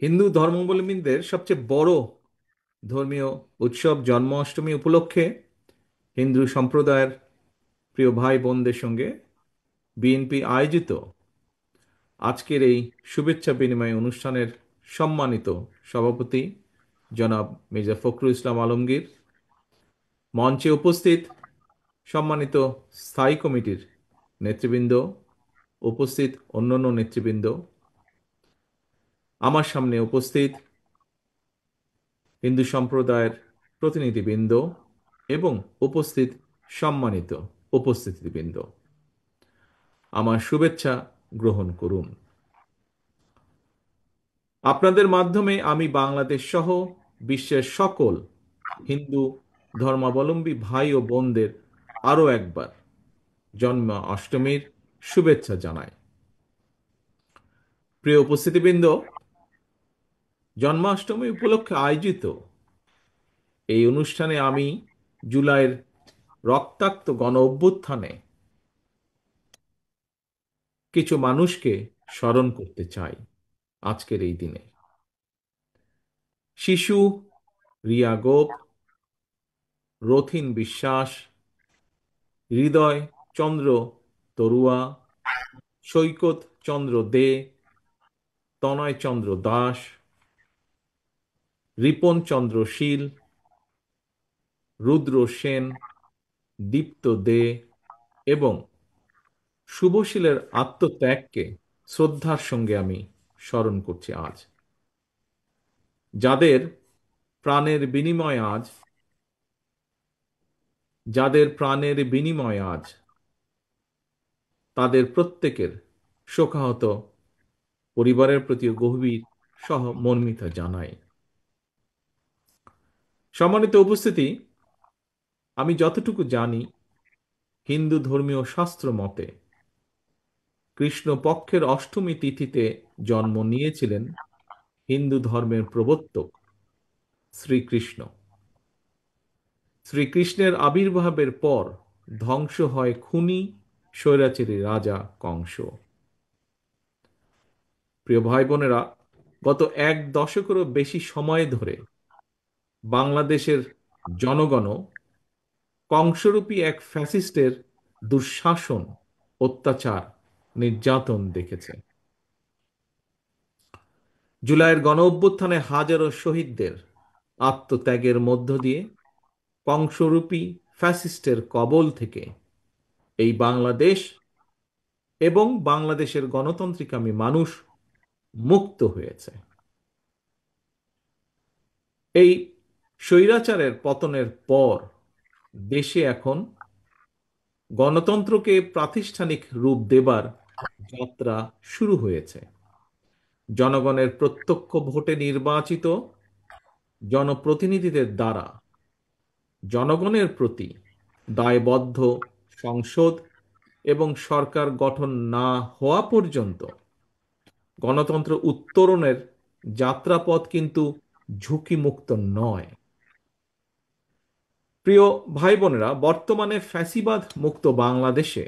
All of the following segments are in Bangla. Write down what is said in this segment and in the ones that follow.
হিন্দু ধর্মাবলম্বীদের সবচেয়ে বড় ধর্মীয় উৎসব জন্মাষ্টমী উপলক্ষে হিন্দু সম্প্রদায়ের প্রিয় ভাই বোনদের সঙ্গে বিএনপি আয়োজিত আজকের এই শুভেচ্ছা বিনিময় অনুষ্ঠানের সম্মানিত সভাপতি জনাব মির্জা ফখরুল ইসলাম আলমগীর, মঞ্চে উপস্থিত সম্মানিত স্থায়ী কমিটির নেতৃবৃন্দ, উপস্থিত অন্যান্য নেতৃবৃন্দ, আমার সামনে উপস্থিত হিন্দু সম্প্রদায়ের প্রতিনিধিবৃন্দ এবং উপস্থিত সম্মানিত উপস্থিতিবৃন্দ, আমার শুভেচ্ছা গ্রহণ করুন। আপনাদের মাধ্যমে আমি বাংলাদেশ সহ বিশ্বের সকল হিন্দু ধর্মাবলম্বী ভাই ও বোনদের আরও একবার জন্মাষ্টমীর শুভেচ্ছা জানাই। প্রিয় উপস্থিতিবৃন্দ, জন্মাষ্টমী উপলক্ষে আয়োজিত এই অনুষ্ঠানে আমি জুলাইয়ের রক্তাক্ত গণ অভ্যুত্থানে কিছু মানুষকে স্মরণ করতে চাই। আজকের এই দিনে শিশু রিয়া গোপ, রথিন বিশ্বাস, হৃদয় চন্দ্র তরুয়া, সৈকত চন্দ্র দে, তনয় চন্দ্র দাস, রিপন চন্দ্র শীল, রুদ্র সেন, দীপ্ত দে এবং শুভশীলের আত্মত্যাগকে শ্রদ্ধার সঙ্গে আমি স্মরণ করছি আজ। যাদের প্রাণের বিনিময় আজ যাদের প্রাণের বিনিময় আজ তাদের প্রত্যেকের শোকাহত পরিবারের প্রতি গভীর সহমর্মিতা জানাই। সম্মানিত উপস্থিতি, আমি যতটুকু জানি, হিন্দু ধর্মীয় শাস্ত্র মতে কৃষ্ণ পক্ষের অষ্টমী তিথিতে জন্ম নিয়েছিলেন হিন্দু ধর্মের প্রবর্তক শ্রীকৃষ্ণ। শ্রীকৃষ্ণের আবির্ভাবের পর ধ্বংস হয় খুনি স্বৈরাচারী রাজা কংস। প্রিয় ভাই বোনেরা, গত এক দশকেরও বেশি সময় ধরে বাংলাদেশের জনগণও কংসরূপী এক ফ্যাসিস্টের দুঃশাসন, অত্যাচার, নির্যাতন দেখেছে। জুলাইয়ের গণ অভ্যুত্থানে হাজারো শহীদদের আত্মত্যাগের মধ্য দিয়ে কংসরূপী ফ্যাসিস্টের কবল থেকে এই বাংলাদেশ এবং বাংলাদেশের গণতান্ত্রিকামী মানুষ মুক্ত হয়েছে। এই স্বৈরাচারের পতনের পর দেশে এখন গণতন্ত্রকে প্রাতিষ্ঠানিক রূপ দেবার যাত্রা শুরু হয়েছে। জনগণের প্রত্যক্ষ ভোটে নির্বাচিত জনপ্রতিনিধিদের দ্বারা জনগণের প্রতি দায়বদ্ধ সংসদ এবং সরকার গঠন না হওয়া পর্যন্ত গণতন্ত্র উত্তরণের যাত্রাপথ কিন্তু ঝুঁকিমুক্ত নয়। প্রিয় ভাই বোনেরা, বর্তমানে ফ্যাসিবাদ মুক্ত বাংলাদেশে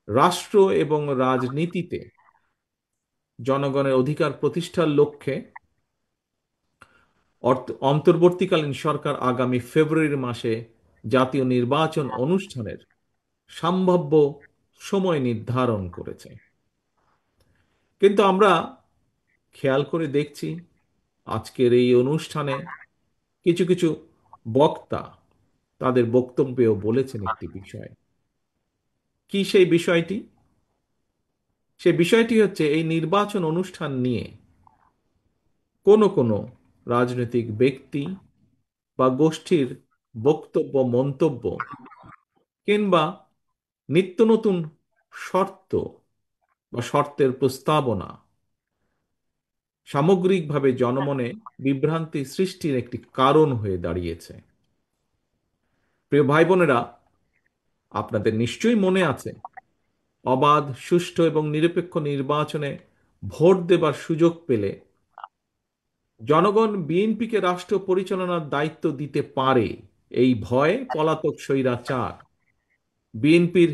রাষ্ট্র এবং রাজনীতিতে জনগণের অধিকার প্রতিষ্ঠার লক্ষ্যে অন্তর্বর্তীকালীন সরকার আগামী ফেব্রুয়ারি মাসে জাতীয় নির্বাচন অনুষ্ঠানের সম্ভাব্য সময় নির্ধারণ করেছে। কিন্তু আমরা খেয়াল করে দেখছি আজকের এই অনুষ্ঠানে কিছু কিছু বক্তা তাদের বক্তব্যেও বলেছেন একটি বিষয়। কি সেই বিষয়টি? সেই বিষয়টি হচ্ছে এই নির্বাচন অনুষ্ঠান নিয়ে কোনো রাজনৈতিক ব্যক্তি বা গোষ্ঠীর বক্তব্য, মন্তব্য কিংবা নিত্য নতুন শর্ত বা শর্তের প্রস্তাবনা সামগ্রিকভাবে জনমনে বিভ্রান্তি সৃষ্টির একটি কারণ হয়ে দাঁড়িয়েছে। প্রিয় ভাই বোনেরা, আপনাদের নিশ্চয়ই মনে আছে অবাধ, সুষ্ঠু এবং নিরপেক্ষ নির্বাচনে ভোট দেবার সুযোগ পেলে জনগণ বিএনপিকে রাষ্ট্র পরিচালনার দায়িত্ব দিতে পারে এই ভয়ে পলাতক স্বৈরাচার বিএনপির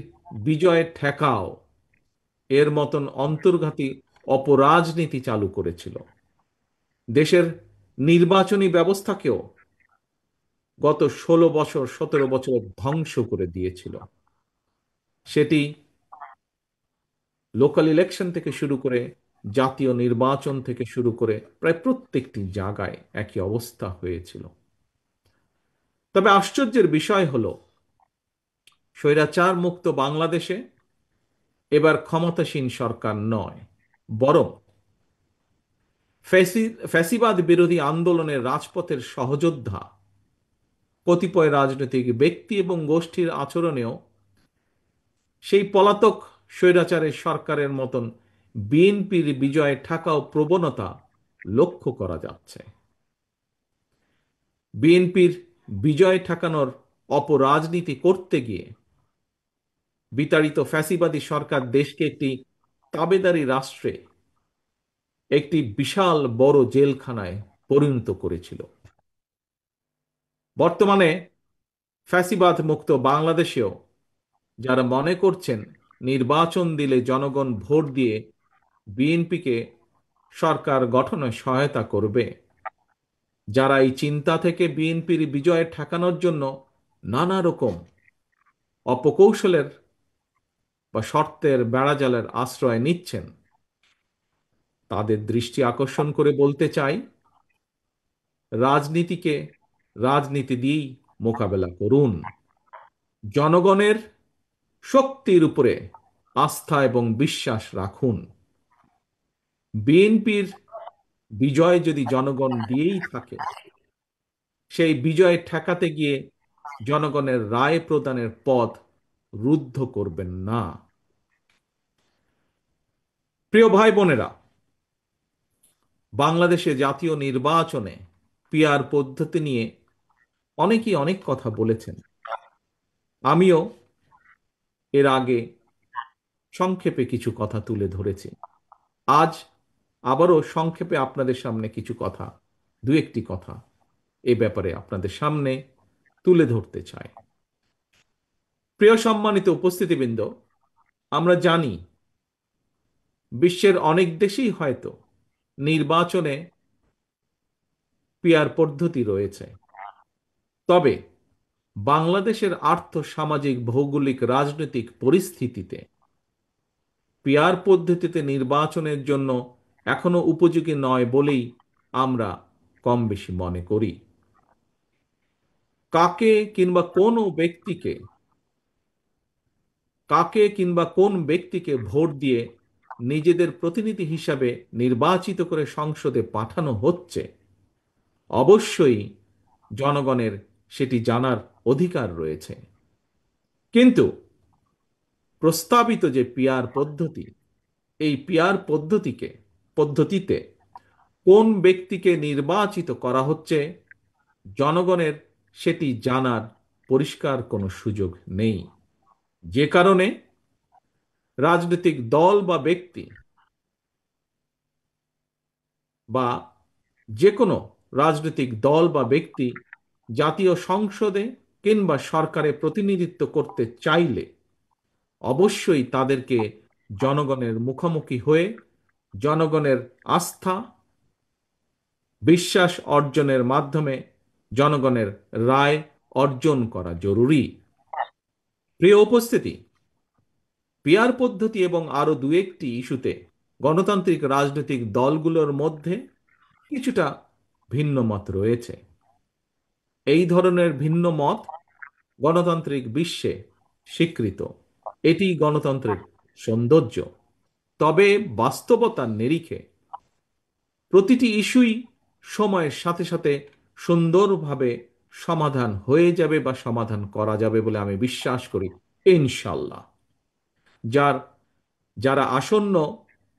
বিজয় ঠেকাও এর মতন অন্তর্ঘাতী অপরাজনীতি চালু করেছিল। দেশের নির্বাচনী ব্যবস্থাকেও গত 16 বছর 17 বছর ধ্বংস করে দিয়েছিল। সেটি লোকাল ইলেকশন থেকে শুরু করে জাতীয় নির্বাচন থেকে শুরু করে প্রায় প্রত্যেকটি জায়গায় একই অবস্থা হয়েছিল। তবে আশ্চর্যের বিষয় হলো, স্বৈরাচার মুক্ত বাংলাদেশে এবার ক্ষমতাসীন সরকার নয়, বরং ফ্যাসিবাদ বিরোধী আন্দোলনের রাজপথের সহযোদ্ধা কতিপয় রাজনৈতিক ব্যক্তি এবং গোষ্ঠীর আচরণেও সেই পলাতক স্বৈরাচারের সরকারের মতন বিএনপির বিজয়ে ঠেকাও প্রবণতা লক্ষ্য করা যাচ্ছে। বিএনপির বিজয় ঠেকানোর অপরাজনীতি করতে গিয়ে বিতাড়িত ফ্যাসিবাদী সরকার দেশকে একটি তাবেদারি রাষ্ট্রে, একটি বিশাল বড় জেলখানায় পরিণত করেছিল। বর্তমানে ফ্যাসিবাদ মুক্ত বাংলাদেশেও যারা মনে করছেন নির্বাচন দিলে জনগণ ভোট দিয়ে বিএনপিকে সরকার গঠনে সহায়তা করবে, যারা এই চিন্তা থেকে বিএনপির বিজয় ঠেকানোর জন্য নানা রকম অপকৌশলের বা শর্তের বেড়াজালের আশ্রয় নিচ্ছেন, তাদের দৃষ্টি আকর্ষণ করে বলতে চাই, রাজনীতিকে রাজনীতি দিয়েই মোকাবেলা করুন। জনগণের শক্তির উপরে আস্থা এবং বিশ্বাস রাখুন। বিএনপির বিজয় যদি জনগণ দিয়েই থাকে, সেই বিজয় ঠেকাতে গিয়ে জনগণের রায় প্রদানের পথ রুদ্ধ করবেন না। প্রিয় ভাই বোনেরা, বাংলাদেশে জাতীয় নির্বাচনে পিআর পদ্ধতি নিয়ে অনেকেই অনেক কথা বলেছেন। আমিও এর আগে সংক্ষেপে কিছু কথা তুলে ধরেছি। আজ আবারও সংক্ষেপে আপনাদের সামনে কিছু কথা, দু একটি কথা এ ব্যাপারে আপনাদের সামনে তুলে ধরতে চাই। প্রিয় সম্মানিত উপস্থিতিবৃন্দ, আমরা জানি বিশ্বের অনেক দেশেই হয়তো নির্বাচনে পিআর পদ্ধতি রয়েছে, তবে বাংলাদেশের আর্থ সামাজিক ভৌগোলিক রাজনৈতিক পরিস্থিতিতে পিআর পদ্ধতিতে নির্বাচনের জন্য এখনো উপযোগী নয় বলেই আমরা কম বেশি মনে করি। কাকে কিংবা কোন ব্যক্তিকে কোন ব্যক্তিকে ভোট দিয়ে নিজেদের প্রতিনিধি হিসাবে নির্বাচিত করে সংসদে পাঠানো হচ্ছে, অবশ্যই জনগণের সেটি জানার অধিকার রয়েছে। কিন্তু প্রস্তাবিত যে পিআর পদ্ধতি, এই পিআর পদ্ধতিতে কোন ব্যক্তিকে নির্বাচিত করা হচ্ছে, জনগণের সেটি জানার পরিষ্কার কোনো সুযোগ নেই। যে কারণে রাজনৈতিক দল বা ব্যক্তি বা যে কোনো রাজনৈতিক দল বা ব্যক্তি জাতীয় সংসদে কিংবা সরকারে প্রতিনিধিত্ব করতে চাইলে অবশ্যই তাদেরকে জনগণের মুখোমুখি হয়ে জনগণের আস্থা বিশ্বাস অর্জনের মাধ্যমে জনগণের রায় অর্জন করা জরুরি। প্রিয় উপস্থিতি, পিআর পদ্ধতি এবং আরো দু একটি ইস্যুতে গণতান্ত্রিক রাজনৈতিক দলগুলোর মধ্যে কিছুটা ভিন্ন মত রয়েছে। এই ধরনের ভিন্ন মত গণতান্ত্রিক বিশ্বে স্বীকৃত, এটি গণতন্ত্রের সৌন্দর্য। তবে বাস্তবতার নিরিখে প্রতিটি ইস্যুই সময়ের সাথে সাথে সুন্দরভাবে সমাধান হয়ে যাবে বা সমাধান করা যাবে বলে আমি বিশ্বাস করি, ইনশাল্লাহ। যার যারা আসন্ন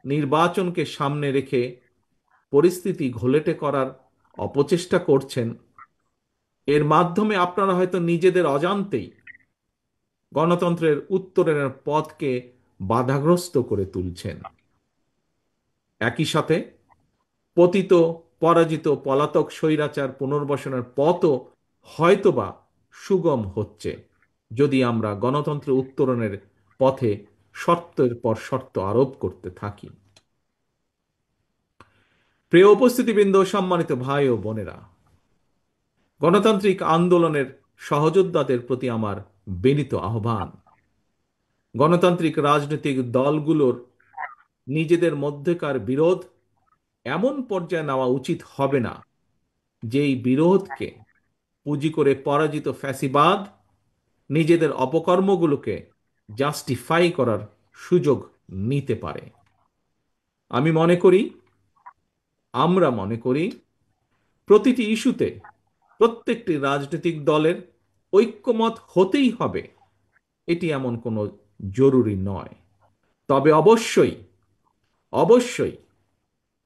নির্বাচনকে সামনে রেখে পরিস্থিতি ঘোলেটে করার অপচেষ্টা করছেন, এর মাধ্যমে আপনারা হয়তো নিজেদের অজান্তেই গণতন্ত্রের উত্তরণের পথকে বাধাগ্রস্ত করে তুলছেন। একই সাথে পতিত পরাজিত পলাতক স্বৈরাচার পুনর্বাসনের পথও হয়তোবা সুগম হচ্ছে, যদি আমরা গণতন্ত্রের উত্তরণের পথে শর্তের পর শর্ত আরোপ করতে থাকি। প্রিয় উপস্থিতিবৃন্দ, সম্মানিত ভাই ও বোনেরা, গণতান্ত্রিক আন্দোলনের সহযোদ্ধাদের প্রতি আমার বিনীত আহ্বান। গণতান্ত্রিক রাজনৈতিক দলগুলোর নিজেদের মধ্যকার বিরোধ এমন পর্যায়ে নেওয়া উচিত হবে না যেই বিরোধকে পুঁজি করে পরাজিত ফ্যাসিবাদ নিজেদের অপকর্মগুলোকে জাস্টিফাই করার সুযোগ নিতে পারে। আমি মনে করি, আমরা মনে করি, প্রতিটি ইস্যুতে প্রত্যেকটি রাজনৈতিক দলের ঐক্যমত হতেই হবে, এটি এমন কোনো জরুরি নয়। তবে অবশ্যই অবশ্যই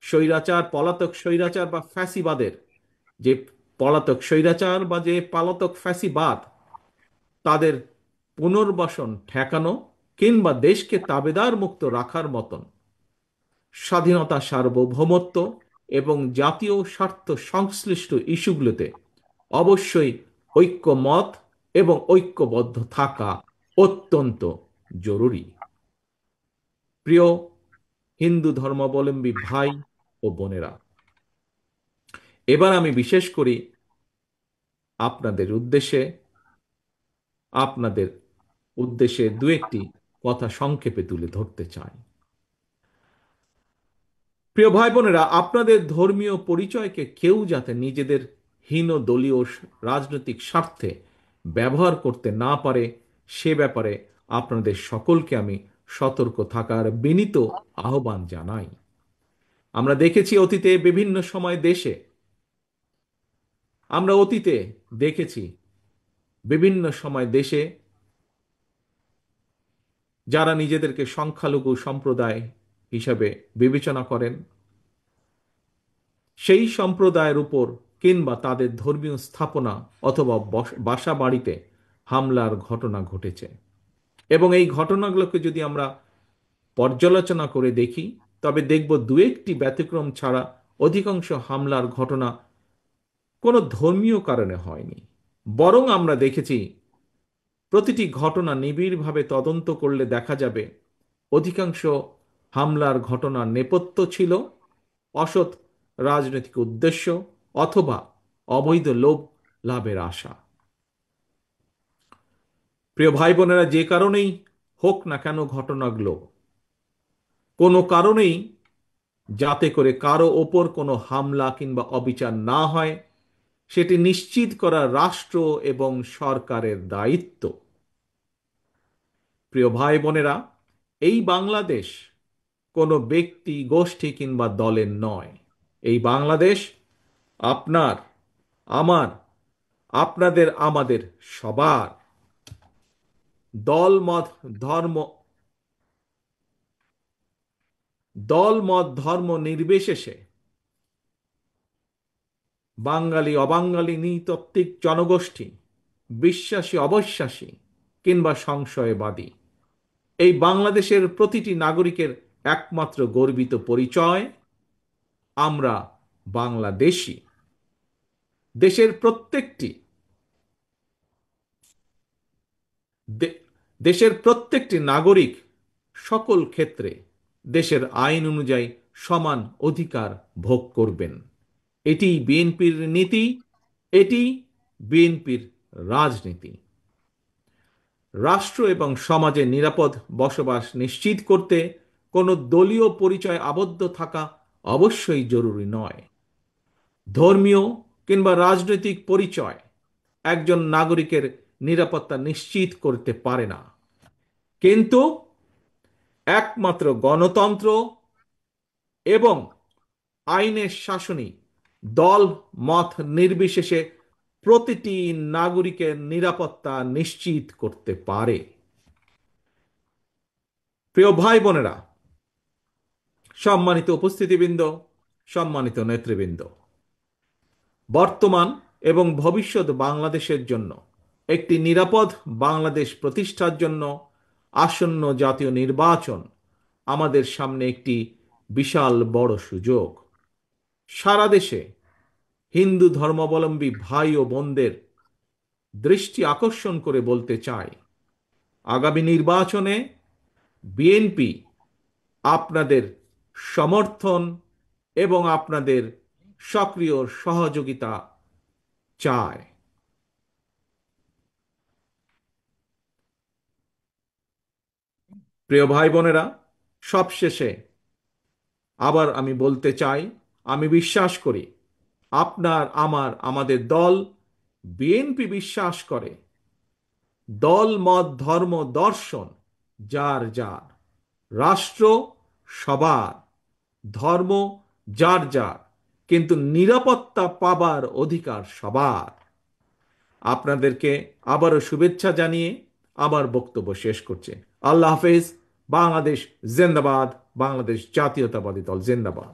স্বৈরাচার, পলাতক স্বৈরাচার বা ফ্যাসিবাদের যে পলাতক স্বৈরাচার বা যে পলাতক ফ্যাসিবাদ, তাদের পুনর্বাসন ঠেকানো কিংবা দেশকে তাবেদার মুক্ত রাখার মতন স্বাধীনতা, সার্বভৌমত্ব এবং জাতীয় স্বার্থ সংশ্লিষ্ট ইস্যুগুলোতে অবশ্যই ঐক্যমত এবং ঐক্যবদ্ধ থাকা অত্যন্ত জরুরি। প্রিয় হিন্দু ধর্মাবলম্বী ভাই ও বোনেরা, এবার আমি বিশেষ করি আপনাদের উদ্দেশ্যে আপনাদের উদ্দেশ্যে দু একটি কথা সংক্ষেপে তুলে ধরতে চাই। প্রিয় ভাই বোনেরা, আপনাদের ধর্মীয় পরিচয়কে কেউ যাতে নিজেদের হীন দলীয় রাজনৈতিক স্বার্থে ব্যবহার করতে না পারে, সে ব্যাপারে আপনাদের সকলকে আমি সতর্ক থাকার বিনীত আহ্বান জানাই। আমরা দেখেছি অতীতে বিভিন্ন সময় দেশে, আমরা অতীতে দেখেছি বিভিন্ন সময় দেশে যারা নিজেদেরকে সংখ্যালঘু সম্প্রদায় হিসাবে বিবেচনা করেন, সেই সম্প্রদায়ের উপর কিংবা তাদের ধর্মীয় স্থাপনা অথবা বাসা বাড়িতে হামলার ঘটনা ঘটেছে। এবং এই ঘটনাগুলোকে যদি আমরা পর্যালোচনা করে দেখি, তবে দেখব দু একটি ব্যতিক্রম ছাড়া অধিকাংশ হামলার ঘটনা কোনো ধর্মীয় কারণে হয়নি। বরং আমরা দেখেছি প্রতিটি ঘটনা নিবিড়ভাবে তদন্ত করলে দেখা যাবে অধিকাংশ হামলার ঘটনার নেপথ্য ছিল অসৎ রাজনৈতিক উদ্দেশ্য অথবা অবৈধ লোভ লাভের আশা। প্রিয় ভাই বোনেরা, যে কারণেই হোক না কেন ঘটনাগুলো, কোনো কারণেই যাতে করে কারো ওপর কোনো হামলা কিংবা অবিচার না হয়, সেটি নিশ্চিত করা রাষ্ট্র এবং সরকারের দায়িত্ব। প্রিয় ভাই বোনেরা, এই বাংলাদেশ কোনো ব্যক্তি, গোষ্ঠী কিংবা দলের নয়। এই বাংলাদেশ আপনার, আমার, আপনাদের, আমাদের সবার। দলমত ধর্ম ধর্ম নির্বিশেষে বাঙালি অবাঙালি, নৃতাত্ত্বিক জনগোষ্ঠী, বিশ্বাসী অবিশ্বাসী কিংবা সংশয়বাদী, এই বাংলাদেশের প্রতিটি নাগরিকের একমাত্র গর্বিত পরিচয়, আমরা বাংলাদেশী। দেশের প্রত্যেকটি দে- দেশের প্রত্যেকটি নাগরিক সকল ক্ষেত্রে দেশের আইন অনুযায়ী সমান অধিকার ভোগ করবেন। এটি বিএনপির নীতি, এটি বিএনপির রাজনীতি। রাষ্ট্র এবং সমাজে নিরাপদ বসবাস নিশ্চিত করতে কোনো দলীয় পরিচয় আবদ্ধ থাকা অবশ্যই জরুরি নয়। ধর্মীয় কিংবা রাজনৈতিক পরিচয় একজন নাগরিকের নিরাপত্তা নিশ্চিত করতে পারে না, কিন্তু একমাত্র গণতন্ত্র এবং আইনের শাসনই দল মত নির্বিশেষে প্রতিটি নাগরিকের নিরাপত্তা নিশ্চিত করতে পারে। প্রিয় ভাই বোনেরা, সম্মানিত উপস্থিতিবৃন্দ, সম্মানিত নেতৃবৃন্দ, বর্তমান এবং ভবিষ্যৎ বাংলাদেশের জন্য একটি নিরাপদ বাংলাদেশ প্রতিষ্ঠার জন্য আসন্ন জাতীয় নির্বাচন আমাদের সামনে একটি বিশাল বড় সুযোগ। সারা দেশে হিন্দু ধর্মাবলম্বী ভাই ও বোনদের দৃষ্টি আকর্ষণ করে বলতে চাই, আগামী নির্বাচনে বিএনপি আপনাদের সমর্থন এবং আপনাদের সক্রিয় সহযোগিতা চায়। প্রিয় ভাই বোনেরা, সবশেষে আবার আমি বলতে চাই, আমি বিশ্বাস করি আপনার, আমাদের দল বিএনপি বিশ্বাস করে দল মত ধর্ম দর্শন যার যার, রাষ্ট্র সবার, ধর্ম যার যার, কিন্তু নিরাপত্তা পাবার অধিকার সবার। আপনাদেরকে আবারও শুভেচ্ছা জানিয়ে আমার বক্তব্য শেষ করছে। আল্লাহ হাফেজ। বাংলাদেশ জিন্দাবাদ। বাংলাদেশ জাতীয়তাবাদী দল জিন্দাবাদ।